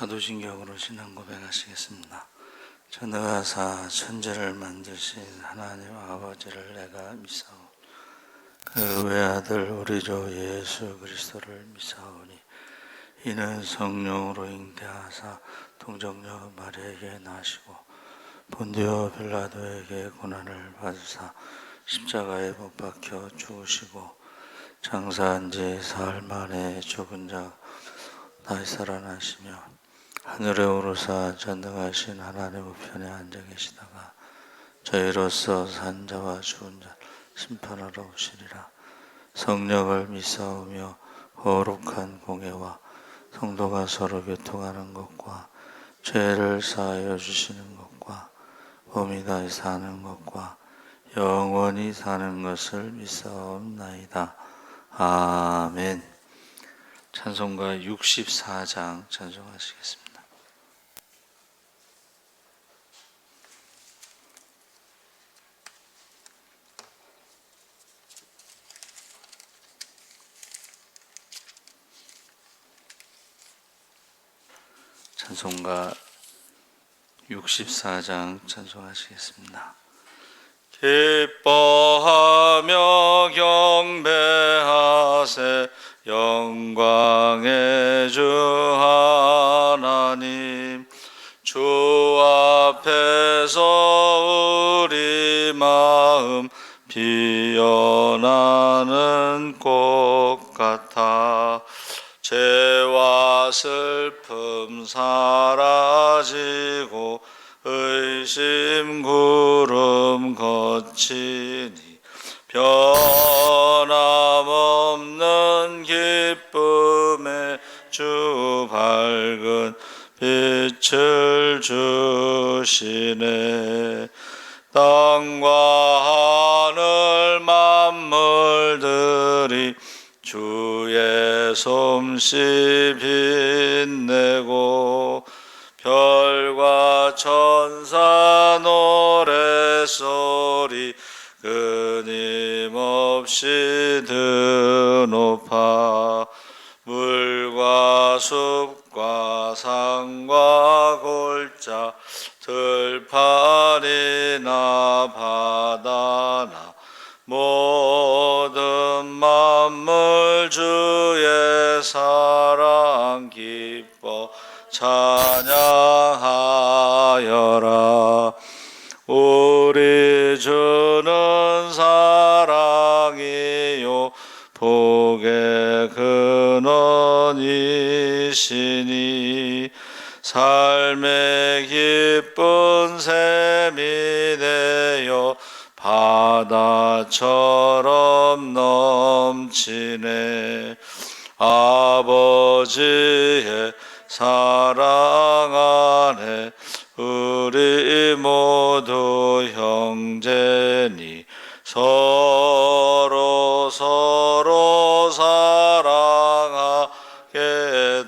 사도신경으로 신앙 고백하시겠습니다. 전능하사 천지를 만드신 하나님 아버지를 내가 믿사오. 그 외아들 우리 주 예수 그리스도를 믿사오니 이는 성령으로 잉태하사 동정녀 마리아에게 나시고 본디오 빌라도에게 고난을 받으사 십자가에 못 박혀 죽으시고 장사한 지 사흘 만에 죽은 자 다시 살아나시며 하늘에 오르사 전능하신 하나님 우편에 앉아 계시다가 저희로서 산 자와 죽은 자 심판하러 오시리라. 성령을 믿사오며 거룩한 공예와 성도가 서로 교통하는 것과 죄를 사하여 주시는 것과 몸이 다시 사는 것과 영원히 사는 것을 믿사옵나이다. 아멘. 찬송가 64장 찬송하시겠습니다. 찬송가 64장 찬송하시겠습니다. 기뻐하며 경배하세 영광의 주 하나님, 주 앞에서 우리 마음 피어나는 꽃 같아 죄와 슬픔 사라지고 의심 구름 거치니 변함없는 기쁨에 주 밝은 빛을 주시네. 땅과 하늘 만물들이 주의 솜씨 빛내고 별과 천사 노래소리 끊임없이 드높아 물과 숲과 산과 골짜 들판이나 바다나 모든 만물 주의 사랑 기뻐 찬양하여라. 우리 주는 사랑이요 복의 근원이시니 삶의 기쁜 샘이 되어 바다처럼 넘치네. 아버지의 사랑 안에 우리 모두 형제니 서로 사랑하게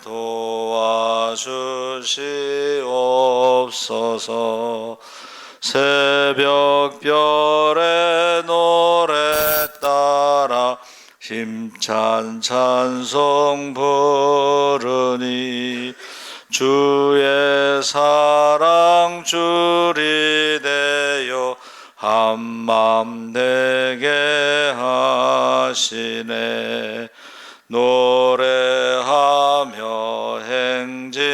도와주시옵소서. 새벽별의 노래 따라 힘찬 찬송 부르니 주의 사랑 줄이 되어 한맘 되게 하시네. 노래하며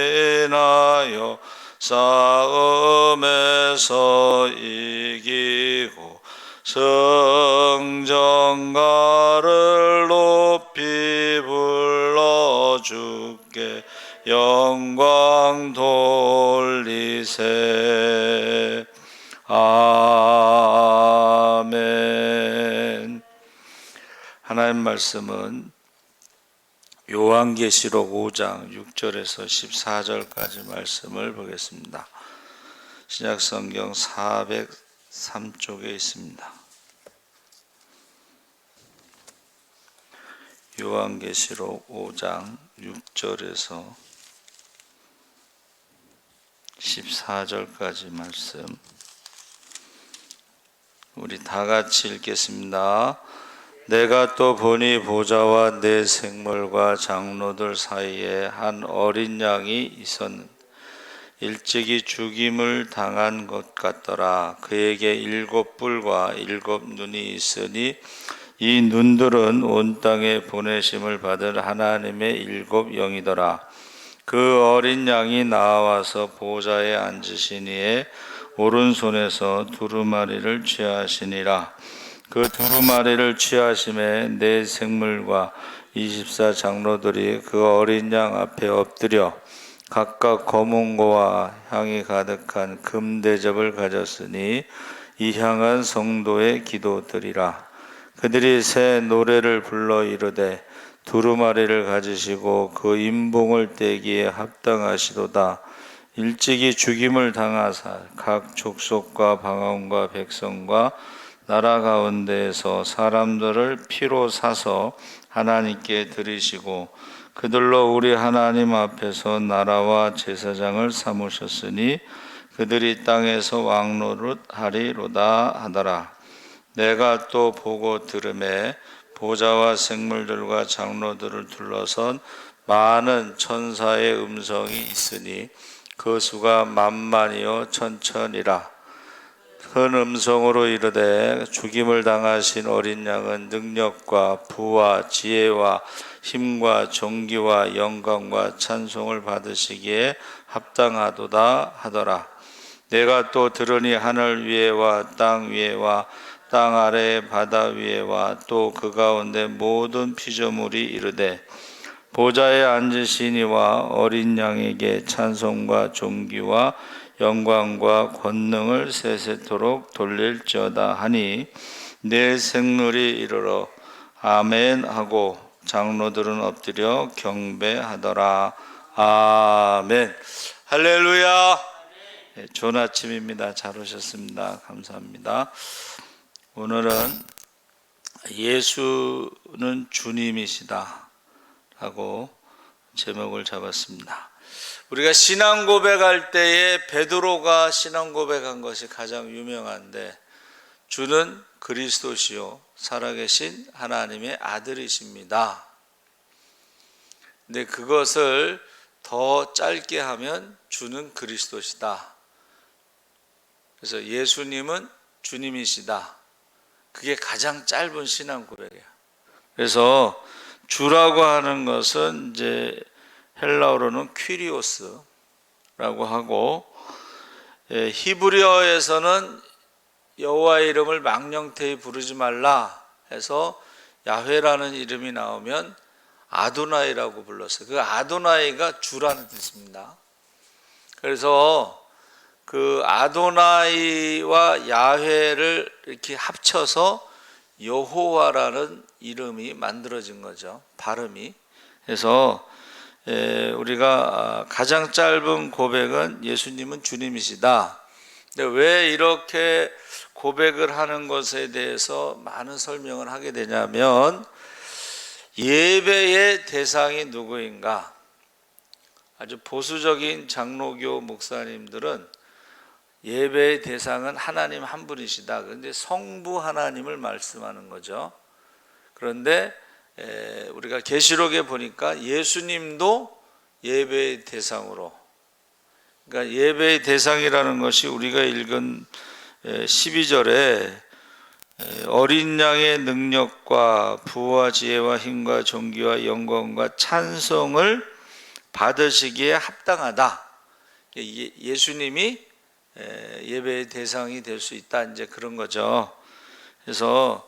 행진하여 싸움에서 이기고 성전가를 높이 불러주께 영광 돌리세. 아멘. 하나님 말씀은 요한계시록 5장 6절에서 14절까지 말씀을 보겠습니다. 신약성경 403쪽에 있습니다. 요한계시록 5장 6절에서 14절까지 말씀 우리 다 같이 읽겠습니다. 내가 또 보니 보좌와 내 생물과 장로들 사이에 한 어린 양이 있었는데 일찍이 죽임을 당한 것 같더라. 그에게 7뿔과 7눈이 있으니 이 눈들은 온 땅에 보내심을 받은 하나님의 7영이더라. 그 어린 양이 나와서 보좌에 앉으신 이의 오른손에서 두루마리를 취하시니라. 그 두루마리를 취하심에 네 생물과 24 장로들이 그 어린 양 앞에 엎드려 각각 검은 고와 향이 가득한 금 대접을 가졌으니 이 향은 성도의 기도들이라. 그들이 새 노래를 불러 이르되 두루마리를 가지시고 그 임봉을 떼기에 합당하시도다. 일찍이 죽임을 당하사 각 족속과 방언과 백성과 나라 가운데에서 사람들을 피로 사서 하나님께 드리시고 그들로 우리 하나님 앞에서 나라와 제사장을 삼으셨으니 그들이 땅에서 왕노릇 하리로다 하더라. 내가 또 보고 들음에 보좌와 생물들과 장로들을 둘러선 많은 천사의 음성이 있으니 그 수가 만만이요 천천이라. 큰 음성으로 이르되 죽임을 당하신 어린 양은 능력과 부와 지혜와 힘과 존귀와 영광과 찬송을 받으시기에 합당하도다 하더라. 내가 또 들으니 하늘 위에와 땅 위에와 땅 아래의 바다 위에와 또 그 가운데 모든 피조물이 이르되 보좌에 앉으신 이와 어린 양에게 찬송과 존귀와 영광과 권능을 세세토록 돌릴지어다 하니 내 생물이 이르러 아멘 하고 장로들은 엎드려 경배하더라. 아멘. 할렐루야. 네, 좋은 아침입니다. 잘 오셨습니다. 감사합니다. 오늘은 예수는 주님이시다 라고 제목을 잡았습니다. 우리가 신앙 고백할 때에 베드로가 신앙 고백한 것이 가장 유명한데 주는 그리스도시요 살아계신 하나님의 아들이십니다. 근데 그것을 더 짧게 하면 주는 그리스도시다. 그래서 예수님은 주님이시다. 그게 가장 짧은 신앙 고백이에요. 그래서 주라고 하는 것은 이제 헬라어로는 퀴리오스라고 하고 히브리어에서는 여호와의 이름을 망령되이 부르지 말라 해서 야훼라는 이름이 나오면 아도나이라고 불렀어요. 그 아도나이가 주라는 뜻입니다. 그래서 그 아도나이와 야훼를 이렇게 합쳐서 여호와라는 이름이 만들어진 거죠. 발음이. 그래서 우리가 가장 짧은 고백은 예수님은 주님이시다. 근데 왜 이렇게 고백을 하는 것에 대해서 많은 설명을 하게 되냐면 예배의 대상이 누구인가? 아주 보수적인 장로교 목사님들은 예배의 대상은 하나님 한 분이시다. 그런데 성부 하나님을 말씀하는 거죠. 그런데 우리가 계시록에 보니까 예수님도 예배의 대상으로, 그러니까 예배의 대상이라는 것이 우리가 읽은 12절에 어린 양의 능력과 부와 지혜와 힘과 존귀와 영광과 찬송을 받으시기에 합당하다. 예수님이 예배의 대상이 될 수 있다. 이제 그런 거죠. 그래서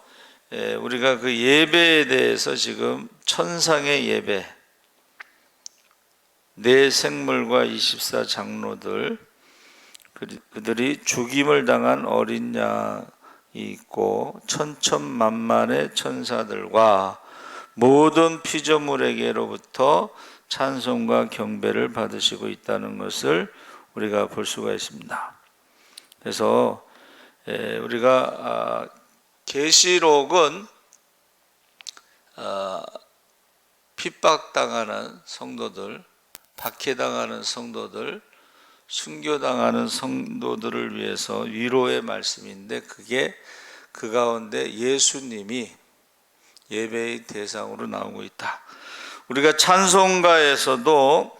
우리가 그 예배에 대해서 지금 천상의 예배, 네 생물과 24 장로들, 그들이 죽임을 당한 어린 양이 있고 천천만만의 천사들과 모든 피조물에게로부터 찬송과 경배를 받으시고 있다는 것을 우리가 볼 수가 있습니다. 그래서 우리가 계시록은 핍박당하는 성도들, 박해당하는 성도들, 순교당하는 성도들을 위해서 위로의 말씀인데 그게 그 가운데 예수님이 예배의 대상으로 나오고 있다. 우리가 찬송가에서도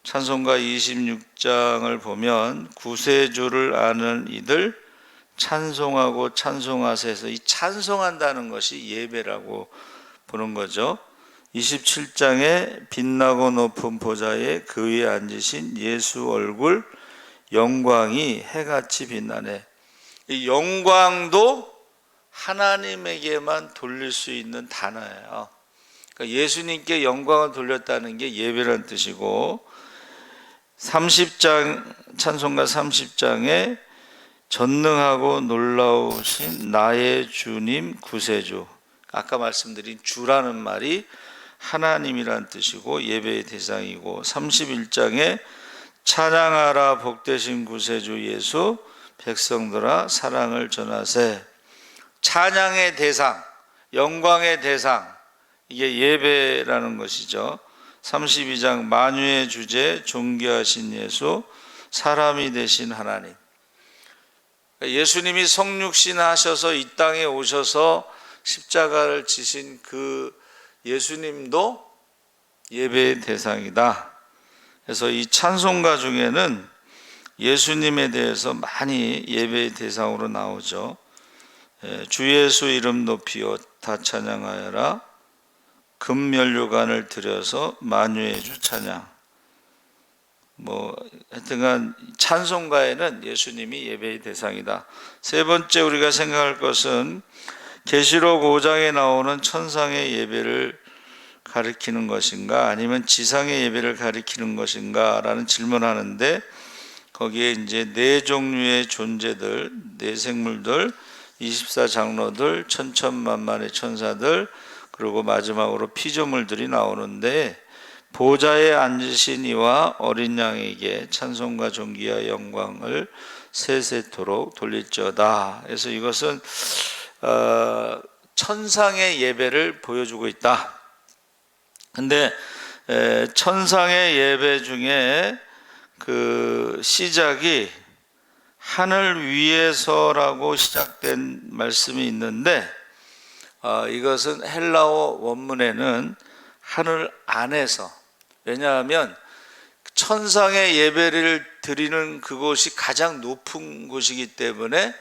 찬송가 26장을 보면 구세주를 아는 이들 찬송하고 찬송하세서 이 찬송한다는 것이 예배라고 보는 거죠. 27장에 빛나고 높은 보좌에 그 위에 앉으신 예수 얼굴 영광이 해같이 빛나네. 이 영광도 하나님에게만 돌릴 수 있는 단어예요. 그러니까 예수님께 영광을 돌렸다는 게 예배란 뜻이고, 30장 찬송가 30장에 전능하고 놀라우신 나의 주님 구세주, 아까 말씀드린 주라는 말이 하나님이란 뜻이고 예배의 대상이고, 31장에 찬양하라 복되신 구세주 예수 백성들아 사랑을 전하세. 찬양의 대상, 영광의 대상, 이게 예배라는 것이죠. 32장 만유의 주제 존귀하신 예수 사람이 되신 하나님. 예수님이 성육신 하셔서 이 땅에 오셔서 십자가를 지신 그 예수님도 예배의 대상이다. 그래서 이 찬송가 중에는 예수님에 대해서 많이 예배의 대상으로 나오죠. 주 예수 이름 높이어 다 찬양하여라. 금면류관을 들여서 만유의 주 찬양. 하여튼간 찬송가에는 예수님이 예배의 대상이다. 세 번째 우리가 생각할 것은 계시록 5장에 나오는 천상의 예배를 가리키는 것인가 아니면 지상의 예배를 가리키는 것인가 라는 질문하는데, 거기에 이제 네 종류의 존재들, 네 생물들, 24장로들, 천천만만의 천사들, 그리고 마지막으로 피조물들이 나오는데, 보좌에 앉으신 이와 어린 양에게 찬송과 존귀와 영광을 세세토록 돌릴지어다. 그래서 이것은 천상의 예배를 보여주고 있다. 근데 천상의 예배 중에 그 시작이 하늘 위에서라고 시작된 말씀이 있는데, 이것은 헬라어 원문에는 하늘 안에서, 왜냐하면 천상의 예배를 드리는 그곳이 가장 높은 곳이기 때문에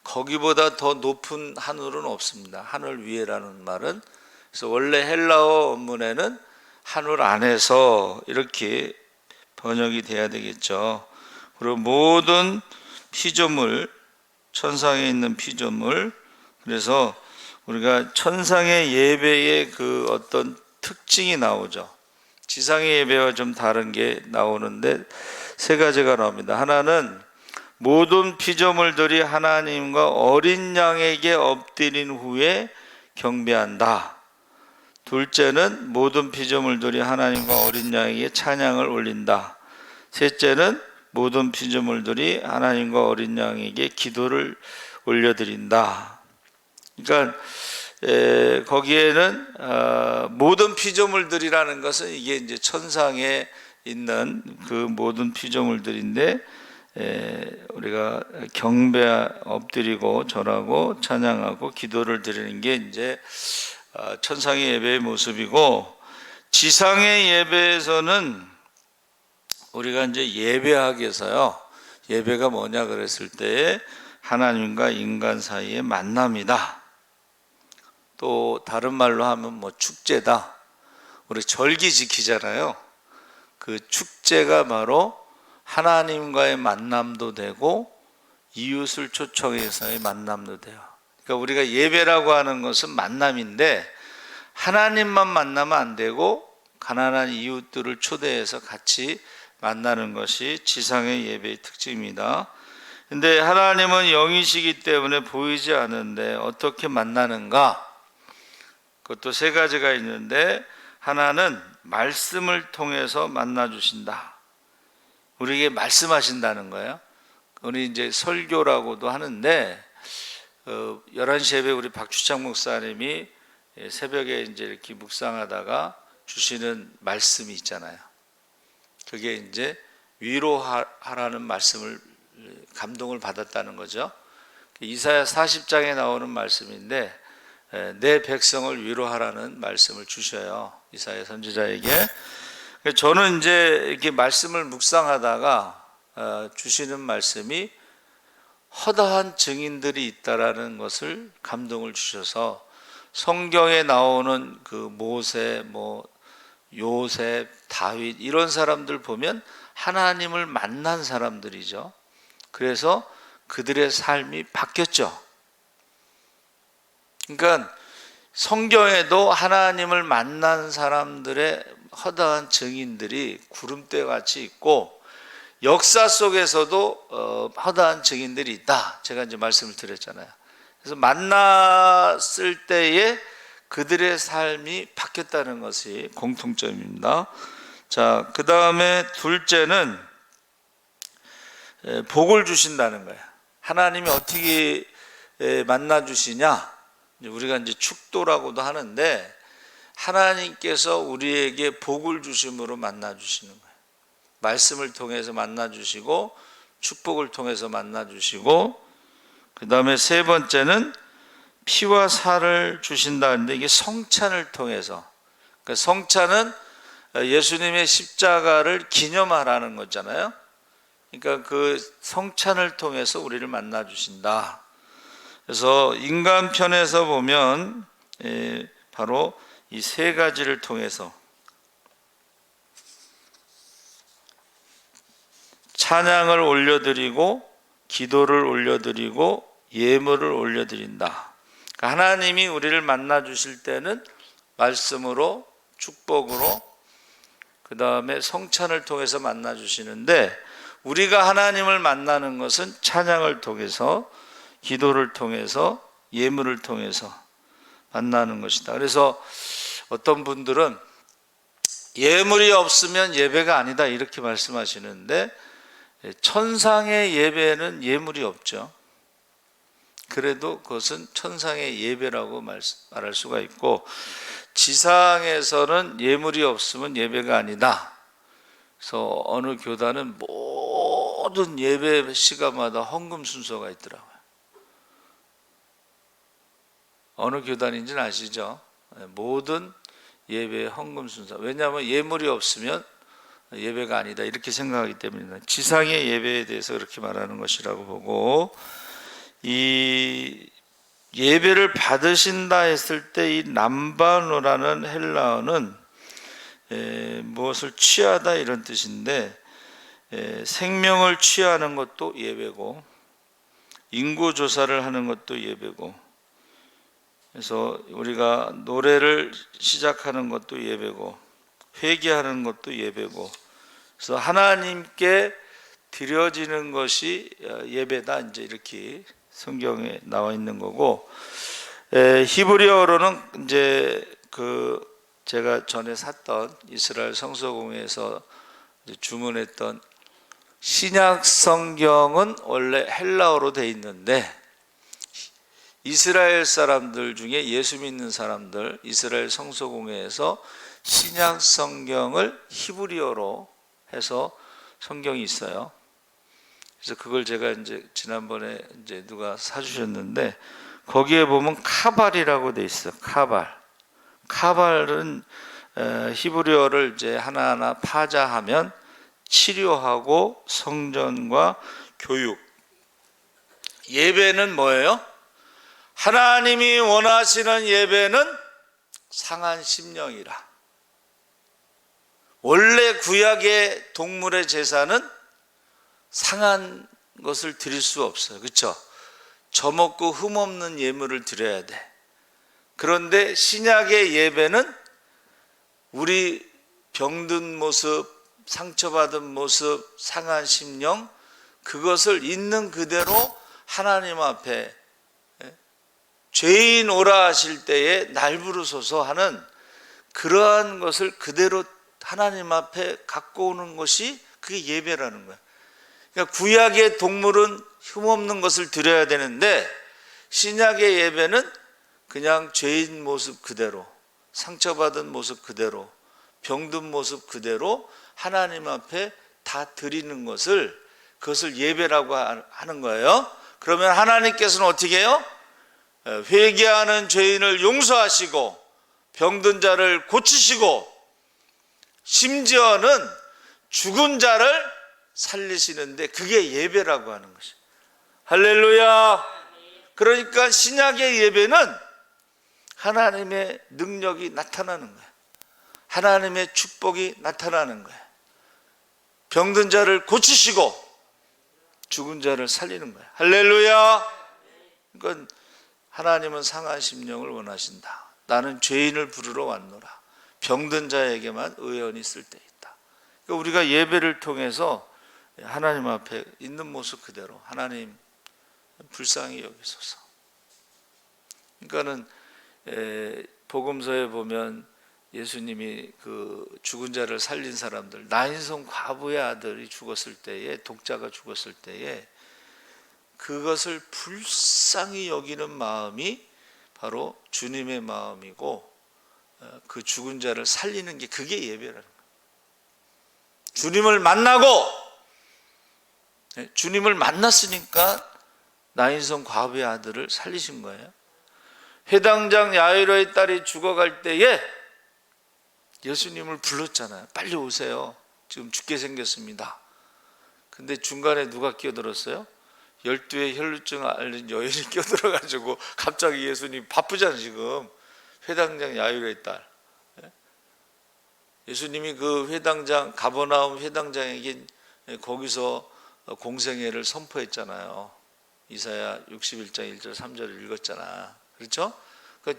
거기보다 더 높은 하늘은 없습니다. 하늘 위에라는 말은. 그래서 원래 헬라어 원문에는 하늘 안에서 이렇게 번역이 돼야 되겠죠. 그리고 모든 피조물, 천상에 있는 피조물, 그래서 우리가 천상의 예배의 그 어떤 특징이 나오죠. 지상의 예배와 좀 다른 게 나오는데 세 가지가 나옵니다. 하나는 모든 피조물들이 하나님과 어린 양에게 엎드린 후에 경배한다. 둘째는 모든 피조물들이 하나님과 어린 양에게 찬양을 올린다. 셋째는 모든 피조물들이 하나님과 어린 양에게 기도를 올려드린다. 그러니까 거기에는 모든 피조물들이라는 것은 이게 이제 천상에 있는 그 모든 피조물들인데, 우리가 경배, 엎드리고 절하고 찬양하고 기도를 드리는 게 이제 천상의 예배의 모습이고, 지상의 예배에서는 우리가 이제 예배학에서요, 예배가 뭐냐 그랬을 때 하나님과 인간 사이의 만남이다. 또 다른 말로 하면 축제다. 우리 절기 지키잖아요. 그 축제가 바로 하나님과의 만남도 되고 이웃을 초청해서의 만남도 돼요. 그러니까 우리가 예배라고 하는 것은 만남인데, 하나님만 만나면 안 되고 가난한 이웃들을 초대해서 같이 만나는 것이 지상의 예배의 특징입니다. 근데 하나님은 영이시기 때문에 보이지 않는데 어떻게 만나는가? 그것도 세 가지가 있는데, 하나는 말씀을 통해서 만나 주신다. 우리에게 말씀하신다는 거예요. 우리 이제 설교라고도 하는데, 11시 예배 우리 박주창 목사님이 새벽에 이제 이렇게 묵상하다가 주시는 말씀이 있잖아요. 그게 이제 위로하라는 말씀을 감동을 받았다는 거죠. 이사야 40장에 나오는 말씀인데, 내 백성을 위로하라는 말씀을 주셔요. 이사야 선지자에게. 저는 이제 이렇게 말씀을 묵상하다가 주시는 말씀이 허다한 증인들이 있다라는 것을 감동을 주셔서 성경에 나오는 그 모세, 요셉, 다윗 이런 사람들 보면 하나님을 만난 사람들이죠. 그래서 그들의 삶이 바뀌었죠. 그러니까 성경에도 하나님을 만난 사람들의 허다한 증인들이 구름대 같이 있고 역사 속에서도 허다한 증인들이 있다. 제가 이제 말씀을 드렸잖아요. 그래서 만났을 때에 그들의 삶이 바뀌었다는 것이 공통점입니다. 자, 그 다음에 둘째는 복을 주신다는 거예요. 하나님이 어떻게 만나 주시냐? 우리가 이제 축도라고도 하는데 하나님께서 우리에게 복을 주심으로 만나 주시는 거예요. 말씀을 통해서 만나 주시고 축복을 통해서 만나 주시고, 그 다음에 세 번째는 피와 살을 주신다는데 이게 성찬을 통해서, 그러니까 성찬은 예수님의 십자가를 기념하라는 거잖아요. 그러니까 그 성찬을 통해서 우리를 만나 주신다. 그래서 인간 편에서 보면 바로 이 세 가지를 통해서 찬양을 올려드리고 기도를 올려드리고 예물을 올려드린다. 그러니까 하나님이 우리를 만나 주실 때는 말씀으로, 축복으로, 그 다음에 성찬을 통해서 만나 주시는데 우리가 하나님을 만나는 것은 찬양을 통해서, 기도를 통해서, 예물을 통해서 만나는 것이다. 그래서 어떤 분들은 예물이 없으면 예배가 아니다 이렇게 말씀하시는데 천상의 예배는 예물이 없죠. 그래도 그것은 천상의 예배라고 말할 수가 있고, 지상에서는 예물이 없으면 예배가 아니다. 그래서 어느 교단은 모든 예배 시간마다 헌금 순서가 있더라고요. 어느 교단인지는 아시죠? 모든 예배의 헌금 순서. 왜냐하면 예물이 없으면 예배가 아니다 이렇게 생각하기 때문입니다. 지상의 예배에 대해서 그렇게 말하는 것이라고 보고, 이 예배를 받으신다 했을 때 이 람바노라는 헬라어는 무엇을 취하다 이런 뜻인데, 생명을 취하는 것도 예배고 인구 조사를 하는 것도 예배고, 그래서 우리가 노래를 시작하는 것도 예배고 회개하는 것도 예배고, 그래서 하나님께 드려지는 것이 예배다 이제 이렇게 성경에 나와 있는 거고, 히브리어로는 이제 제가 전에 샀던 이스라엘 성서공회에서 주문했던 신약 성경은 원래 헬라어로 돼 있는데 이스라엘 사람들 중에 예수 믿는 사람들 이스라엘 성서공회에서 신약 성경을 히브리어로 해서 성경이 있어요. 그래서 그걸 제가 이제 지난번에 이제 누가 사주셨는데 거기에 보면 카발이라고 돼 있어요. 카발은 히브리어를 이제 하나하나 파자하면 치료하고 성전과 교육. 예배는 뭐예요? 하나님이 원하시는 예배는 상한 심령이라. 원래 구약의 동물의 제사는 상한 것을 드릴 수 없어요. 그렇죠? 젖먹고 흠없는 예물을 드려야 돼. 그런데 신약의 예배는 우리 병든 모습, 상처받은 모습, 상한 심령, 그것을 있는 그대로 하나님 앞에 죄인 오라 하실 때에 날 부르소서 하는 그러한 것을 그대로 하나님 앞에 갖고 오는 것이 그게 예배라는 거예요. 그러니까 구약의 동물은 흠없는 것을 드려야 되는데 신약의 예배는 그냥 죄인 모습 그대로, 상처받은 모습 그대로, 병든 모습 그대로 하나님 앞에 다 드리는 그것을 예배라고 하는 거예요. 그러면 하나님께서는 어떻게 해요? 회개하는 죄인을 용서하시고 병든 자를 고치시고 심지어는 죽은 자를 살리시는데 그게 예배라고 하는 것이에요. 할렐루야. 그러니까 신약의 예배는 하나님의 능력이 나타나는 거예요. 하나님의 축복이 나타나는 거예요. 병든 자를 고치시고 죽은 자를 살리는 거예요. 할렐루야. 그러니까 하나님은 상한 심령을 원하신다. 나는 죄인을 부르러 왔노라. 병든 자에게만 의원이 쓸 때 있다. 그러니까 우리가 예배를 통해서 하나님 앞에 있는 모습 그대로 하나님 불쌍히 여기소서. 그러니까는 복음서에 보면 예수님이 그 죽은 자를 살린 사람들, 나인성 과부의 아들이 죽었을 때에, 독자가 죽었을 때에 그것을 불쌍히 여기는 마음이 바로 주님의 마음이고, 그 죽은 자를 살리는 게 그게 예배라는 거예요. 주님을 만났으니까 나인성 과부의 아들을 살리신 거예요. 회당장 야이로의 딸이 죽어갈 때에 예수님을 불렀잖아요. 빨리 오세요. 지금 죽게 생겼습니다. 근데 중간에 누가 끼어들었어요? 12의 혈루증 앓는 여인이 끼어들어가지고 갑자기 예수님 바쁘잖아요. 지금 회당장 야이로의 딸. 예수님이 그 회당장, 가버나움 회당장에게 거기서 공생애를 선포했잖아요. 이사야 61장 1절 3절을 읽었잖아. 그렇죠?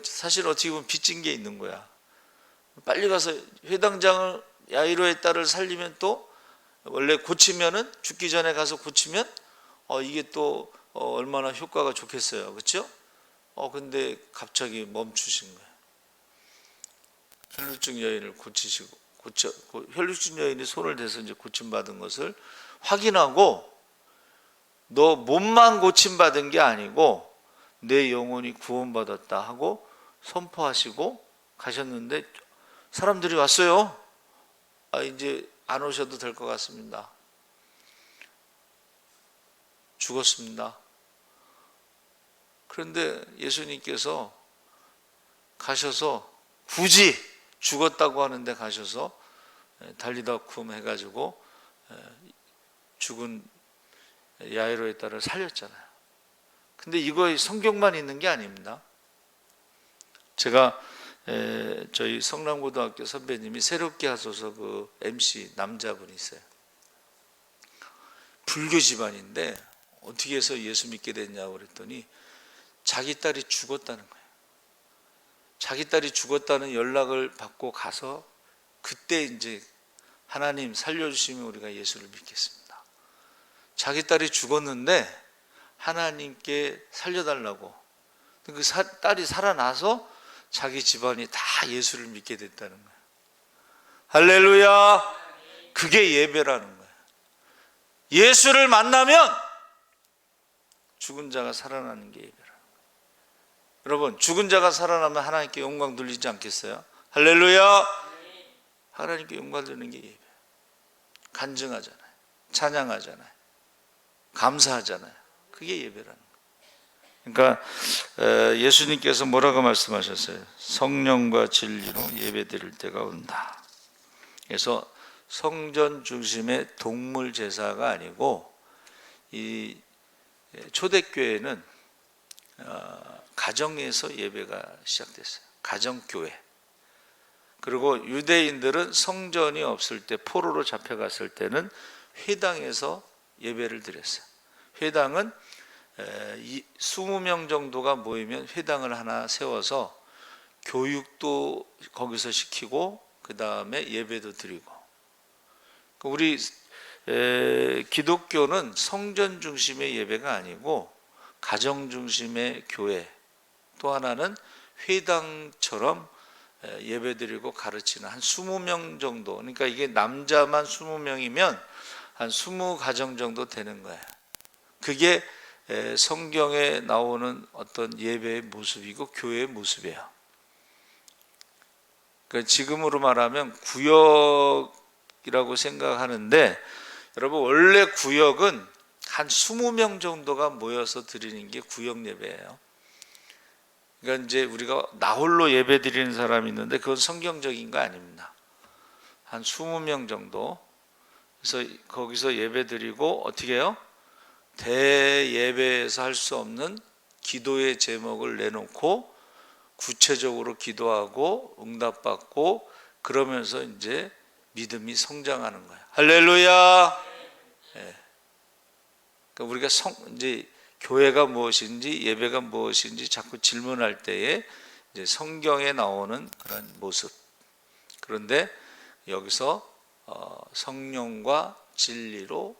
사실 어떻게 보면 빚진 게 있는 거야. 빨리 가서 회당장을, 야이로의 딸을 살리면, 또 원래 고치면은, 죽기 전에 가서 고치면 이게 또 얼마나 효과가 좋겠어요. 그렇죠? 근데 갑자기 멈추신 거예요. 혈루증 여인을 혈루증 여인이 손을 대서 이제 고침받은 것을 확인하고, 너 몸만 고침받은 게 아니고 내 영혼이 구원받았다 하고 선포하시고 가셨는데, 사람들이 왔어요. 이제 안 오셔도 될 것 같습니다. 죽었습니다. 그런데 예수님께서 가셔서, 굳이 죽었다고 하는데 가셔서 달리다 쿰 해가지고 죽은 야이로의 딸을 살렸잖아요. 근데 이거 성경만 있는 게 아닙니다. 제가 저희 성남고등학교 선배님이 새롭게 하소서 그 MC 남자분이 있어요. 불교 집안인데 어떻게 해서 예수 믿게 됐냐고 그랬더니 자기 딸이 죽었다는 거예요. 자기 딸이 죽었다는 연락을 받고 가서 그때 이제 하나님 살려주시면 우리가 예수를 믿겠습니다. 자기 딸이 죽었는데 하나님께 살려달라고, 그 딸이 살아나서 자기 집안이 다 예수를 믿게 됐다는 거예요. 할렐루야. 그게 예배라는 거예요. 예수를 만나면 죽은 자가 살아나는 게 예배라는 거예요. 여러분, 죽은 자가 살아나면 하나님께 영광 돌리지 않겠어요? 할렐루야. 하나님께 영광 돌리는 게 예배예요. 간증하잖아요. 찬양하잖아요. 감사하잖아요. 그게 예배라는 거예요. 그러니까 예수님께서 뭐라고 말씀하셨어요? 성령과 진리로 예배드릴 때가 온다. 그래서 성전 중심의 동물 제사가 아니고, 이 초대교회는 가정에서 예배가 시작됐어요. 가정교회. 그리고 유대인들은 성전이 없을 때, 포로로 잡혀갔을 때는 회당에서 예배를 드렸어요. 회당은 20명 정도가 모이면 회당을 하나 세워서 교육도 거기서 시키고 그 다음에 예배도 드리고. 우리 기독교는 성전 중심의 예배가 아니고 가정 중심의 교회, 또 하나는 회당처럼 예배드리고 가르치는 한 20명 정도. 그러니까 이게 남자만 20명이면 한 20가정 정도 되는 거예요. 그게 성경에 나오는 어떤 예배의 모습이고 교회의 모습이에요. 그러니까 지금으로 말하면 구역이라고 생각하는데, 여러분 원래 구역은 한 20명 정도가 모여서 드리는 게 구역 예배예요. 그러니까 이제 우리가 나홀로 예배 드리는 사람이 있는데 그건 성경적인 거 아닙니다. 한 20명 정도. 그래서 거기서 예배 드리고 어떻게 해요? 대예배에서 할 수 없는 기도의 제목을 내놓고 구체적으로 기도하고 응답받고 그러면서 이제 믿음이 성장하는 거예요. 할렐루야. 예. 그러니까 우리가 이제 교회가 무엇인지 예배가 무엇인지 자꾸 질문할 때에 이제 성경에 나오는 그런 모습. 그런데 여기서 성령과 진리로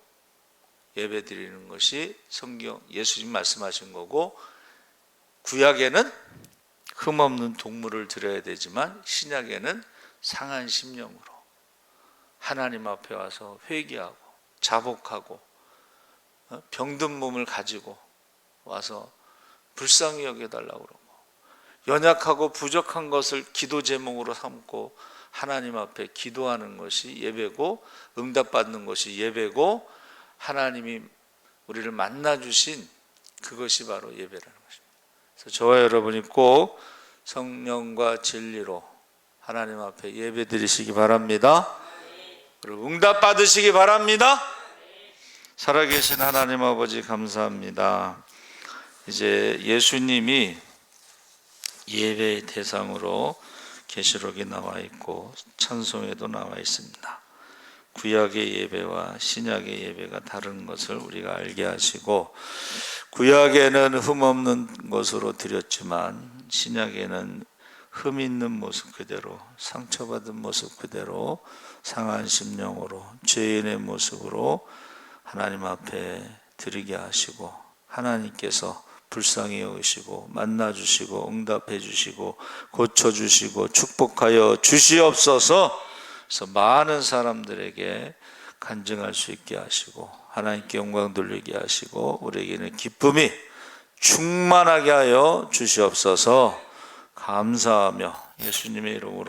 예배 드리는 것이 성경 예수님 말씀하신 거고, 구약에는 흠없는 동물을 드려야 되지만 신약에는 상한 심령으로 하나님 앞에 와서 회개하고 자복하고 병든 몸을 가지고 와서 불쌍히 여겨달라고 그러고, 연약하고 부족한 것을 기도 제목으로 삼고 하나님 앞에 기도하는 것이 예배고, 응답받는 것이 예배고, 하나님이 우리를 만나주신 그것이 바로 예배라는 것입니다. 그래서 저와 여러분이 꼭 성령과 진리로 하나님 앞에 예배 드리시기 바랍니다. 그리고 응답 받으시기 바랍니다. 살아계신 하나님 아버지 감사합니다. 이제 예수님이 예배의 대상으로 계시록에 나와 있고 찬송에도 나와 있습니다. 구약의 예배와 신약의 예배가 다른 것을 우리가 알게 하시고, 구약에는 흠없는 것으로 드렸지만 신약에는 흠 있는 모습 그대로, 상처받은 모습 그대로, 상한 심령으로, 죄인의 모습으로 하나님 앞에 드리게 하시고, 하나님께서 불쌍히 여기시고 만나주시고 응답해 주시고 고쳐주시고 축복하여 주시옵소서. 그래서 많은 사람들에게 간증할 수 있게 하시고 하나님께 영광 돌리게 하시고 우리에게는 기쁨이 충만하게 하여 주시옵소서. 감사하며 예수님의 이름으로